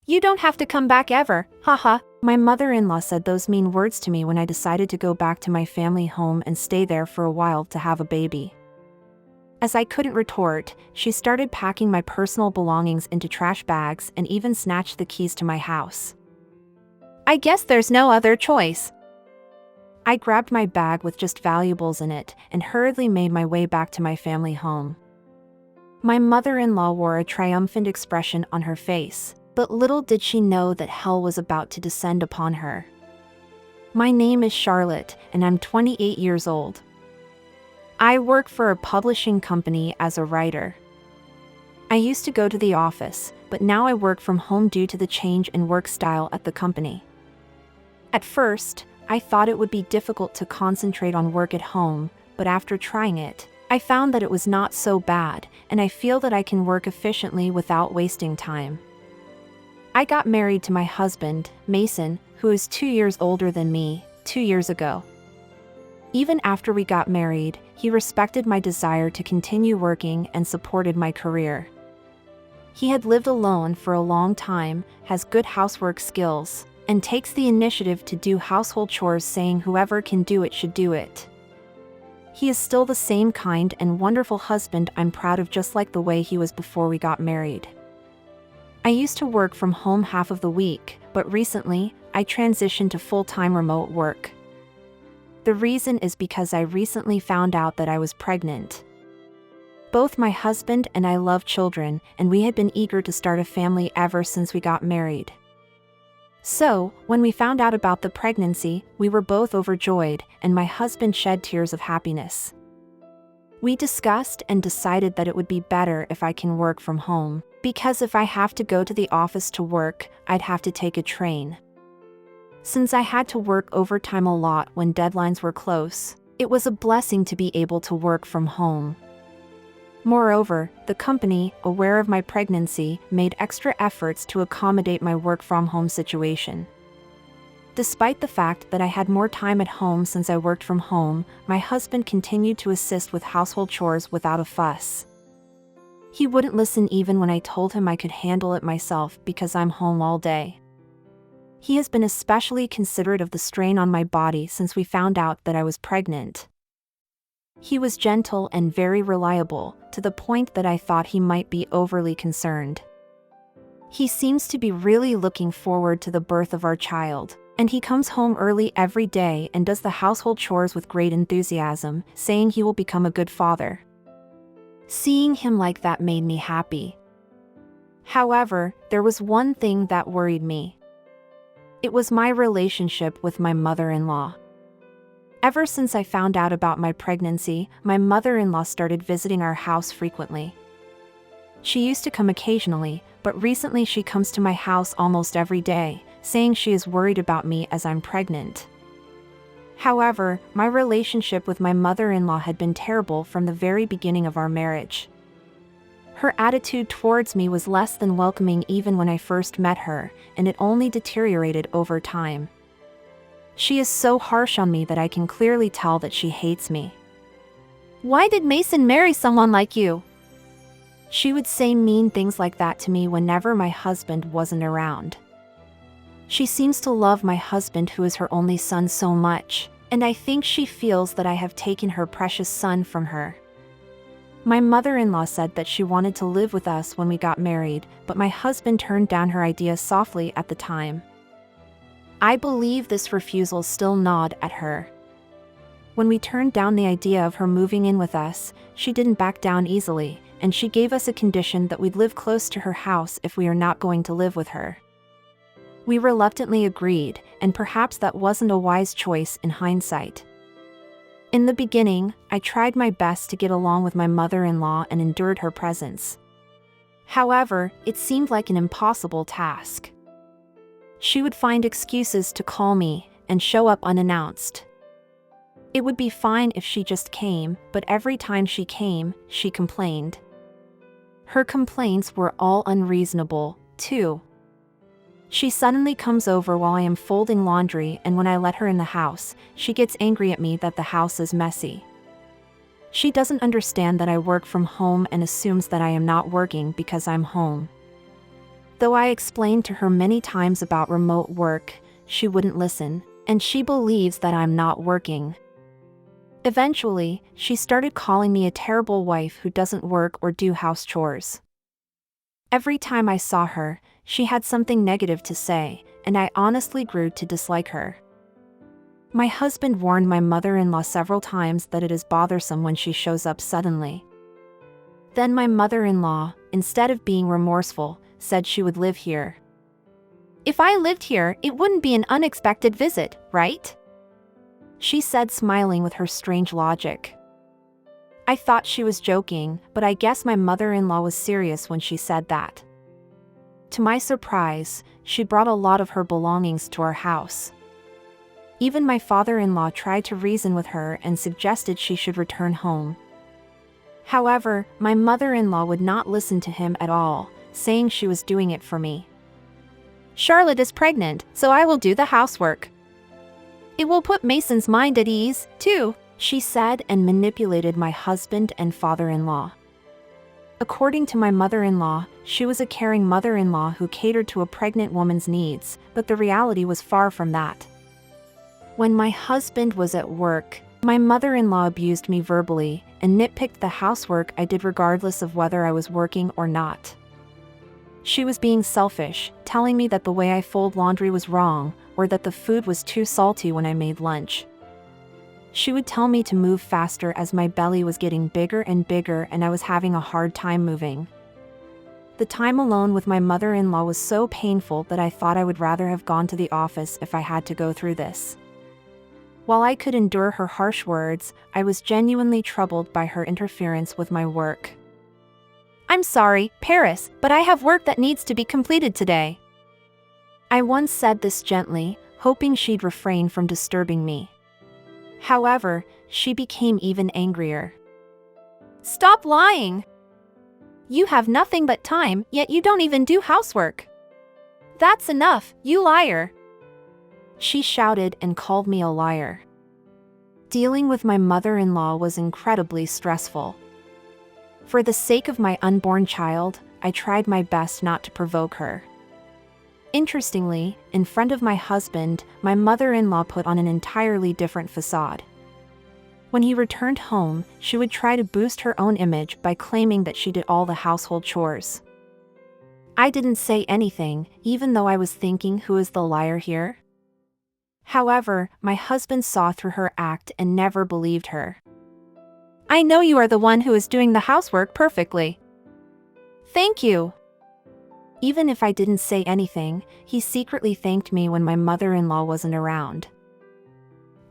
You don't have to come back ever, haha. My mother-in-law said those mean words to me when I decided to go back to my family home and stay there for a while to have a baby. As I couldn't retort, she started packing my personal belongings into trash bags and even snatched the keys to my house. I guess there's no other choice. I grabbed my bag with just valuables in it and hurriedly made my way back to my family home. My mother-in-law wore a triumphant expression on her face, but little did she know that hell was about to descend upon her. My name is Charlotte, and I'm 28 years old. I work for a publishing company as a writer. I used to go to the office, but now I work from home due to the change in work style at the company. At first, I thought it would be difficult to concentrate on work at home, but after trying it, I found that it was not so bad, and I feel that I can work efficiently without wasting time. I got married to my husband, Mason, who is 2 years older than me, 2 years ago. Even after we got married, he respected my desire to continue working and supported my career. He had lived alone for a long time, has good housework skills, and takes the initiative to do household chores, saying whoever can do it should do it. He is still the same kind and wonderful husband I'm proud of, just like the way he was before we got married. I used to work from home half of the week, but recently, I transitioned to full-time remote work. The reason is because I recently found out that I was pregnant. Both my husband and I love children, and we had been eager to start a family ever since we got married. So, when we found out about the pregnancy, we were both overjoyed, and my husband shed tears of happiness. We discussed and decided that it would be better if I can work from home, because if I have to go to the office to work, I'd have to take a train. Since I had to work overtime a lot when deadlines were close, it was a blessing to be able to work from home. Moreover, the company, aware of my pregnancy, made extra efforts to accommodate my work-from-home situation. Despite the fact that I had more time at home since I worked from home, my husband continued to assist with household chores without a fuss. He wouldn't listen even when I told him I could handle it myself because I'm home all day. He has been especially considerate of the strain on my body since we found out that I was pregnant. He was gentle and very reliable, to the point that I thought he might be overly concerned. He seems to be really looking forward to the birth of our child, and he comes home early every day and does the household chores with great enthusiasm, saying he will become a good father. Seeing him like that made me happy. However, there was one thing that worried me. It was my relationship with my mother-in-law. Ever since I found out about my pregnancy, my mother-in-law started visiting our house frequently. She used to come occasionally, but recently she comes to my house almost every day, saying she is worried about me as I'm pregnant. However, my relationship with my mother-in-law had been terrible from the very beginning of our marriage. Her attitude towards me was less than welcoming even when I first met her, and it only deteriorated over time. She is so harsh on me that I can clearly tell that she hates me. "Why did Mason marry someone like you?" She would say mean things like that to me whenever my husband wasn't around. She seems to love my husband, who is her only son, so much, and I think she feels that I have taken her precious son from her. My mother-in-law said that she wanted to live with us when we got married, but my husband turned down her idea softly at the time. I believe this refusal still gnawed at her. When we turned down the idea of her moving in with us, she didn't back down easily, and she gave us a condition that we'd live close to her house if we are not going to live with her. We reluctantly agreed, and perhaps that wasn't a wise choice in hindsight. In the beginning, I tried my best to get along with my mother-in-law and endured her presence. However, it seemed like an impossible task. She would find excuses to call me and show up unannounced. It would be fine if she just came, but every time she came, she complained. Her complaints were all unreasonable, too. She suddenly comes over while I am folding laundry, and when I let her in the house, she gets angry at me that the house is messy. She doesn't understand that I work from home and assumes that I am not working because I'm home. Though I explained to her many times about remote work, she wouldn't listen, and she believes that I'm not working. Eventually, she started calling me a terrible wife who doesn't work or do house chores. Every time I saw her, she had something negative to say, and I honestly grew to dislike her. My husband warned my mother-in-law several times that it is bothersome when she shows up suddenly. Then my mother-in-law, instead of being remorseful, said she would live here. If I lived here, it wouldn't be an unexpected visit, right? She said, smiling with her strange logic. I thought she was joking, but I guess my mother-in-law was serious when she said that. To my surprise, she brought a lot of her belongings to our house. Even my father-in-law tried to reason with her and suggested she should return home. However, my mother-in-law would not listen to him at all, saying she was doing it for me. Charlotte is pregnant, so I will do the housework. It will put Mason's mind at ease, too, she said, and manipulated my husband and father-in-law. According to my mother-in-law, she was a caring mother-in-law who catered to a pregnant woman's needs, but the reality was far from that. When my husband was at work, my mother-in-law abused me verbally and nitpicked the housework I did regardless of whether I was working or not. She was being selfish, telling me that the way I fold laundry was wrong, or that the food was too salty when I made lunch. She would tell me to move faster as my belly was getting bigger and bigger and I was having a hard time moving. The time alone with my mother-in-law was so painful that I thought I would rather have gone to the office if I had to go through this. While I could endure her harsh words, I was genuinely troubled by her interference with my work. I'm sorry, Paris, but I have work that needs to be completed today. I once said this gently, hoping she'd refrain from disturbing me. However, she became even angrier. Stop lying! You have nothing but time, yet you don't even do housework. That's enough, you liar! She shouted and called me a liar. Dealing with my mother-in-law was incredibly stressful. For the sake of my unborn child, I tried my best not to provoke her. Interestingly, in front of my husband, my mother-in-law put on an entirely different facade. When he returned home, she would try to boost her own image by claiming that she did all the household chores. I didn't say anything, even though I was thinking, who is the liar here? However, my husband saw through her act and never believed her. I know you are the one who is doing the housework perfectly. Thank you. Even if I didn't say anything, he secretly thanked me when my mother-in-law wasn't around.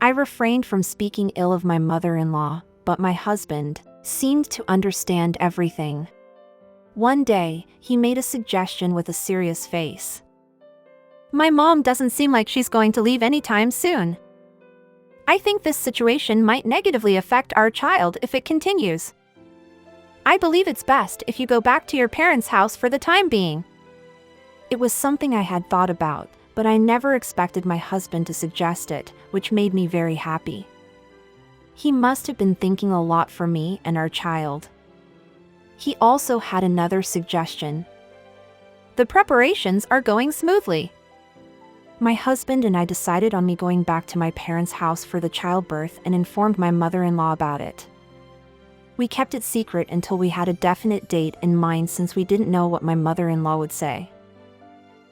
I refrained from speaking ill of my mother-in-law, but my husband seemed to understand everything. One day, he made a suggestion with a serious face. My mom doesn't seem like she's going to leave anytime soon. I think this situation might negatively affect our child if it continues. I believe it's best if you go back to your parents' house for the time being. It was something I had thought about, but I never expected my husband to suggest it, which made me very happy. He must have been thinking a lot for me and our child. He also had another suggestion. The preparations are going smoothly. My husband and I decided on me going back to my parents' house for the childbirth and informed my mother-in-law about it. We kept it secret until we had a definite date in mind since we didn't know what my mother-in-law would say.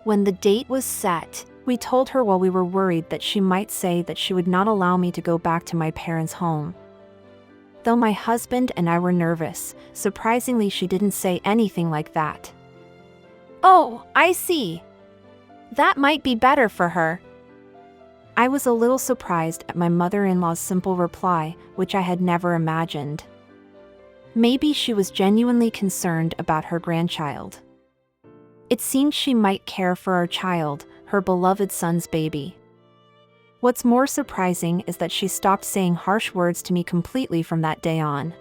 When the date was set, we told her while we were worried that she might say that she would not allow me to go back to my parents' home. Though my husband and I were nervous, surprisingly she didn't say anything like that. Oh, I see. That might be better for her. I was a little surprised at my mother-in-law's simple reply, which I had never imagined. Maybe she was genuinely concerned about her grandchild. It seemed she might care for our child, her beloved son's baby. What's more surprising is that she stopped saying harsh words to me completely from that day on.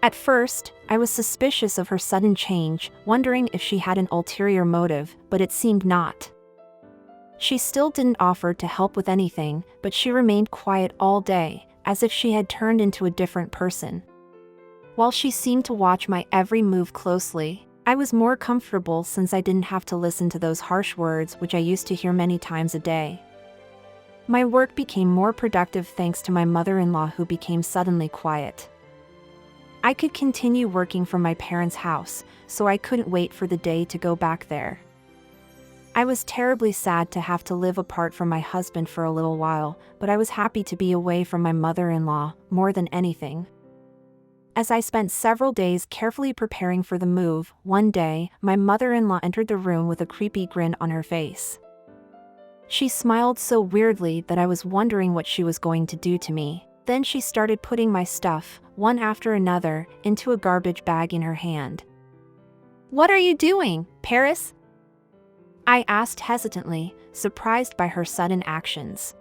At first, I was suspicious of her sudden change, wondering if she had an ulterior motive, but it seemed not. She still didn't offer to help with anything, but she remained quiet all day, as if she had turned into a different person. While she seemed to watch my every move closely, I was more comfortable since I didn't have to listen to those harsh words which I used to hear many times a day. My work became more productive thanks to my mother-in-law, who became suddenly quiet. I could continue working from my parents' house, so I couldn't wait for the day to go back there. I was terribly sad to have to live apart from my husband for a little while, but I was happy to be away from my mother-in-law more than anything. As I spent several days carefully preparing for the move, one day, my mother-in-law entered the room with a creepy grin on her face. She smiled so weirdly that I was wondering what she was going to do to me. Then she started putting my stuff, one after another, into a garbage bag in her hand. "What are you doing, Paris?" I asked hesitantly, surprised by her sudden actions.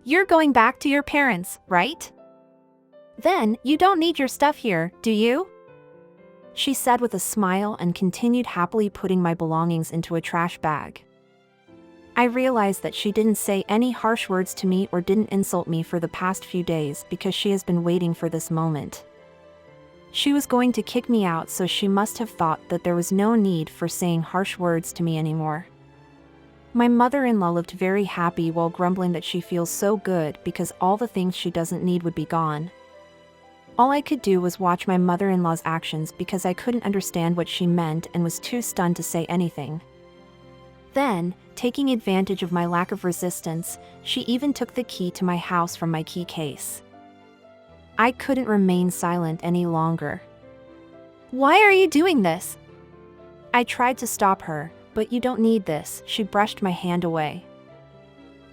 "You're going back to your parents, right? Then, you don't need your stuff here, do you?" she said with a smile and continued happily putting my belongings into a trash bag. I realized that she didn't say any harsh words to me or didn't insult me for the past few days because she has been waiting for this moment. She was going to kick me out, so she must have thought that there was no need for saying harsh words to me anymore. My mother-in-law looked very happy while grumbling that she feels so good because all the things she doesn't need would be gone. All I could do was watch my mother-in-law's actions because I couldn't understand what she meant and was too stunned to say anything. Then, taking advantage of my lack of resistance, she even took the key to my house from my key case. I couldn't remain silent any longer. "Why are you doing this?" I tried to stop her, "But you don't need this," she brushed my hand away.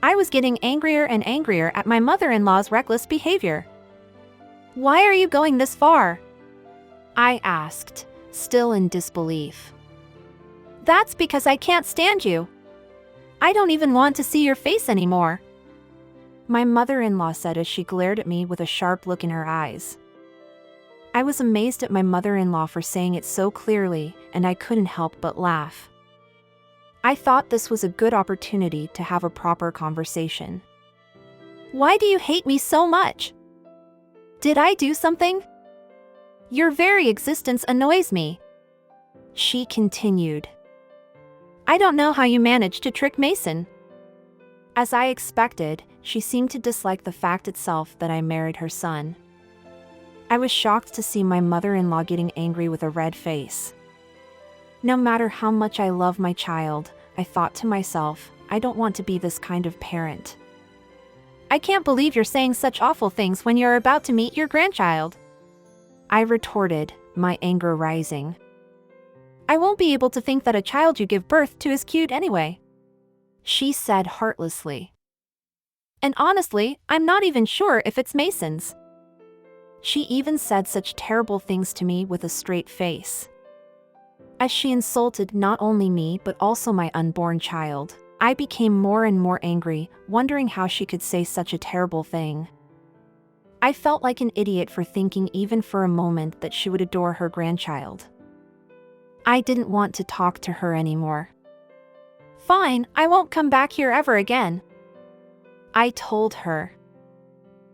I was getting angrier and angrier at my mother-in-law's reckless behavior. "Why are you going this far?" I asked, still in disbelief. "That's because I can't stand you. I don't even want to see your face anymore," my mother-in-law said as she glared at me with a sharp look in her eyes. I was amazed at my mother-in-law for saying it so clearly, and I couldn't help but laugh. I thought this was a good opportunity to have a proper conversation. "Why do you hate me so much? Did I do something? Your very existence annoys me," she continued. "I don't know how you managed to trick Mason." As I expected, she seemed to dislike the fact itself that I married her son. I was shocked to see my mother-in-law getting angry with a red face. No matter how much I love my child, I thought to myself, I don't want to be this kind of parent. "I can't believe you're saying such awful things when you're about to meet your grandchild," I retorted, my anger rising. "I won't be able to think that a child you give birth to is cute anyway," she said heartlessly. "And honestly, I'm not even sure if it's Mason's." She even said such terrible things to me with a straight face. As she insulted not only me but also my unborn child, I became more and more angry, wondering how she could say such a terrible thing. I felt like an idiot for thinking even for a moment that she would adore her grandchild. I didn't want to talk to her anymore. "Fine, I won't come back here ever again," I told her.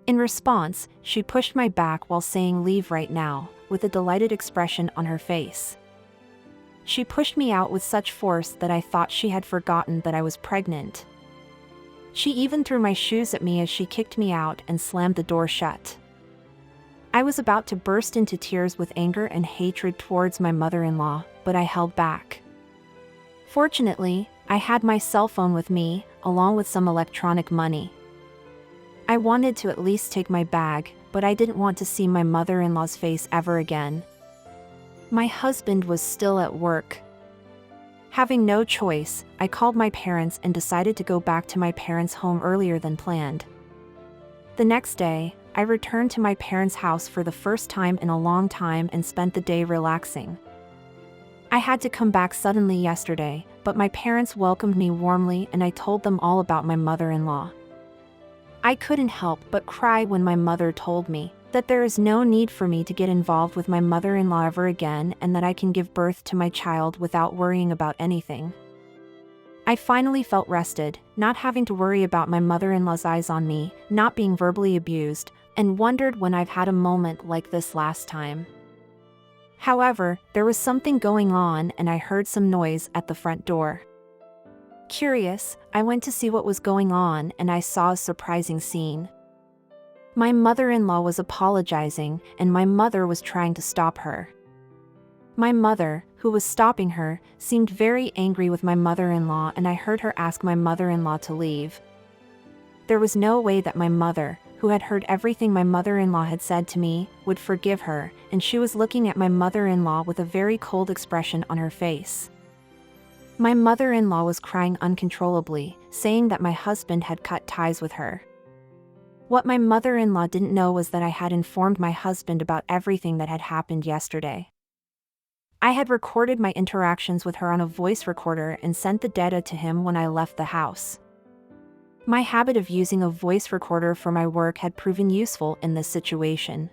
In response, she pushed my back while saying "leave right now," with a delighted expression on her face. She pushed me out with such force that I thought she had forgotten that I was pregnant. She even threw my shoes at me as she kicked me out and slammed the door shut. I was about to burst into tears with anger and hatred towards my mother-in-law, but I held back. Fortunately, I had my cell phone with me, along with some electronic money. I wanted to at least take my bag, but I didn't want to see my mother-in-law's face ever again. My husband was still at work. Having no choice, I called my parents and decided to go back to my parents' home earlier than planned. The next day, I returned to my parents' house for the first time in a long time and spent the day relaxing. I had to come back suddenly yesterday, but my parents welcomed me warmly and I told them all about my mother-in-law. I couldn't help but cry when my mother told me that there is no need for me to get involved with my mother-in-law ever again and that I can give birth to my child without worrying about anything. I finally felt rested, not having to worry about my mother-in-law's eyes on me, not being verbally abused, and wondered when I've had a moment like this last time. However, there was something going on and I heard some noise at the front door. Curious, I went to see what was going on and I saw a surprising scene. My mother-in-law was apologizing and my mother was trying to stop her. My mother, who was stopping her, seemed very angry with my mother-in-law and I heard her ask my mother-in-law to leave. There was no way that my mother, who had heard everything my mother-in-law had said to me, would forgive her, and she was looking at my mother-in-law with a very cold expression on her face. My mother-in-law was crying uncontrollably, saying that my husband had cut ties with her. What my mother-in-law didn't know was that I had informed my husband about everything that had happened yesterday. I had recorded my interactions with her on a voice recorder and sent the data to him when I left the house. My habit of using a voice recorder for my work had proven useful in this situation.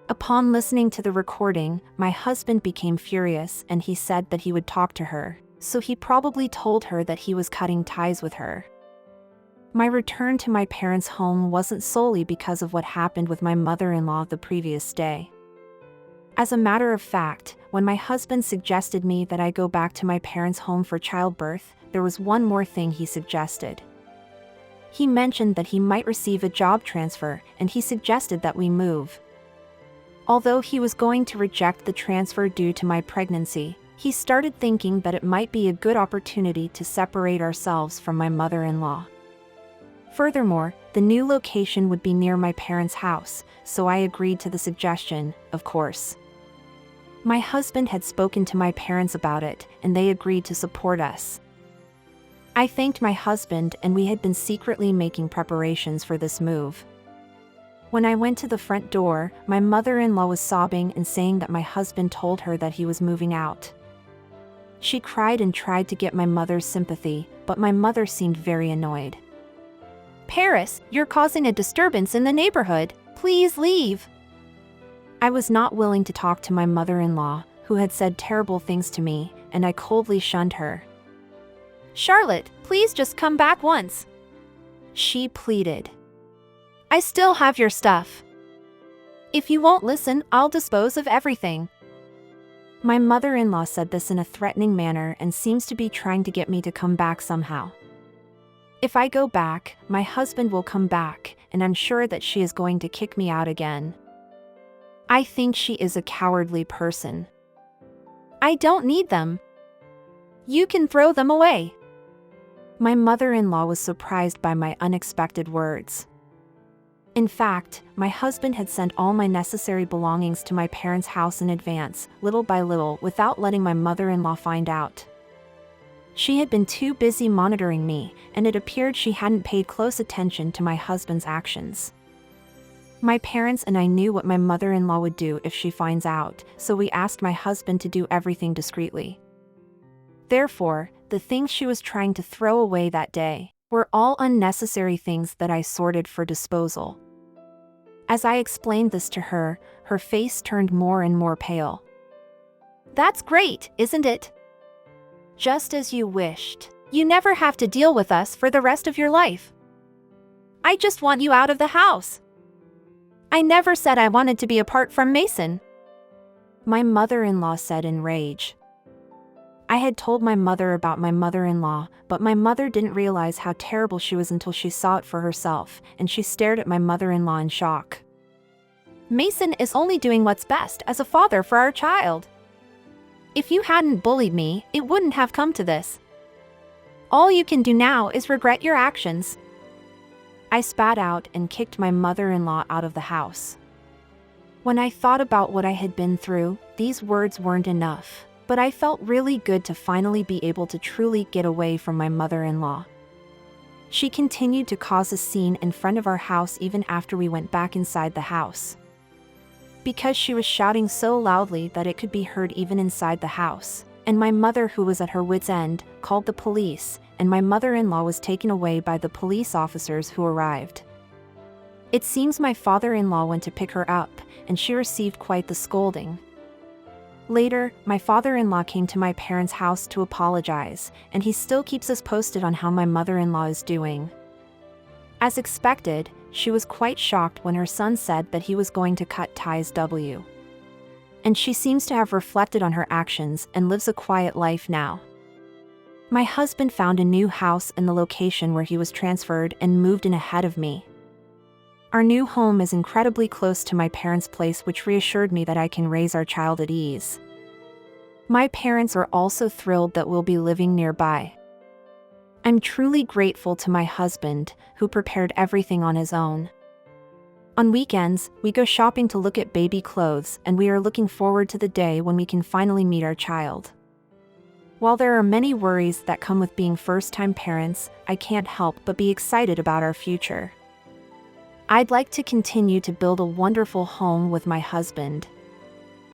Upon listening to the recording, my husband became furious and he said that he would talk to her, so he probably told her that he was cutting ties with her. My return to my parents' home wasn't solely because of what happened with my mother-in-law the previous day. As a matter of fact, when my husband suggested me that I go back to my parents' home for childbirth, there was one more thing he suggested. He mentioned that he might receive a job transfer and he suggested that we move. Although he was going to reject the transfer due to my pregnancy, he started thinking that it might be a good opportunity to separate ourselves from my mother-in-law. Furthermore, the new location would be near my parents' house, so I agreed to the suggestion, of course. My husband had spoken to my parents about it, and they agreed to support us. I thanked my husband and we had been secretly making preparations for this move. When I went to the front door, my mother-in-law was sobbing and saying that my husband told her that he was moving out. She cried and tried to get my mother's sympathy, but my mother seemed very annoyed. "Paris, you're causing a disturbance in the neighborhood. Please leave." I was not willing to talk to my mother-in-law, who had said terrible things to me, and I coldly shunned her. "Charlotte, please just come back once," she pleaded. "I still have your stuff. If you won't listen, I'll dispose of everything." My mother-in-law said this in a threatening manner and seems to be trying to get me to come back somehow. If I go back, my husband will come back, and I'm sure that she is going to kick me out again. I think she is a cowardly person. "I don't need them. You can throw them away." My mother-in-law was surprised by my unexpected words. In fact, my husband had sent all my necessary belongings to my parents' house in advance, little by little, without letting my mother-in-law find out. She had been too busy monitoring me, and it appeared she hadn't paid close attention to my husband's actions. My parents and I knew what my mother-in-law would do if she finds out, so we asked my husband to do everything discreetly. Therefore, the things she was trying to throw away that day were all unnecessary things that I sorted for disposal. As I explained this to her, her face turned more and more pale. "That's great, isn't it? Just as you wished. You never have to deal with us for the rest of your life. I just want you out of the house. I never said I wanted to be apart from Mason," my mother-in-law said in rage. I had told my mother about my mother-in-law, but my mother didn't realize how terrible she was until she saw it for herself, and she stared at my mother-in-law in shock. "Mason is only doing what's best as a father for our child. If you hadn't bullied me, it wouldn't have come to this. All you can do now is regret your actions." I spat out and kicked my mother-in-law out of the house. When I thought about what I had been through, these words weren't enough, but I felt really good to finally be able to truly get away from my mother-in-law. She continued to cause a scene in front of our house even after we went back inside the house. Because she was shouting so loudly that it could be heard even inside the house, and my mother, who was at her wit's end, called the police, and my mother-in-law was taken away by the police officers who arrived. It seems my father-in-law went to pick her up, and she received quite the scolding. Later, my father-in-law came to my parents' house to apologize, and he still keeps us posted on how my mother-in-law is doing. As expected, she was quite shocked when her son said that he was going to cut ties. and she seems to have reflected on her actions and lives a quiet life now. My husband found a new house in the location where he was transferred and moved in ahead of me. Our new home is incredibly close to my parents' place, which reassured me that I can raise our child at ease. My parents are also thrilled that we'll be living nearby. I'm truly grateful to my husband, who prepared everything on his own. On weekends, we go shopping to look at baby clothes, and we are looking forward to the day when we can finally meet our child. While there are many worries that come with being first-time parents, I can't help but be excited about our future. I'd like to continue to build a wonderful home with my husband,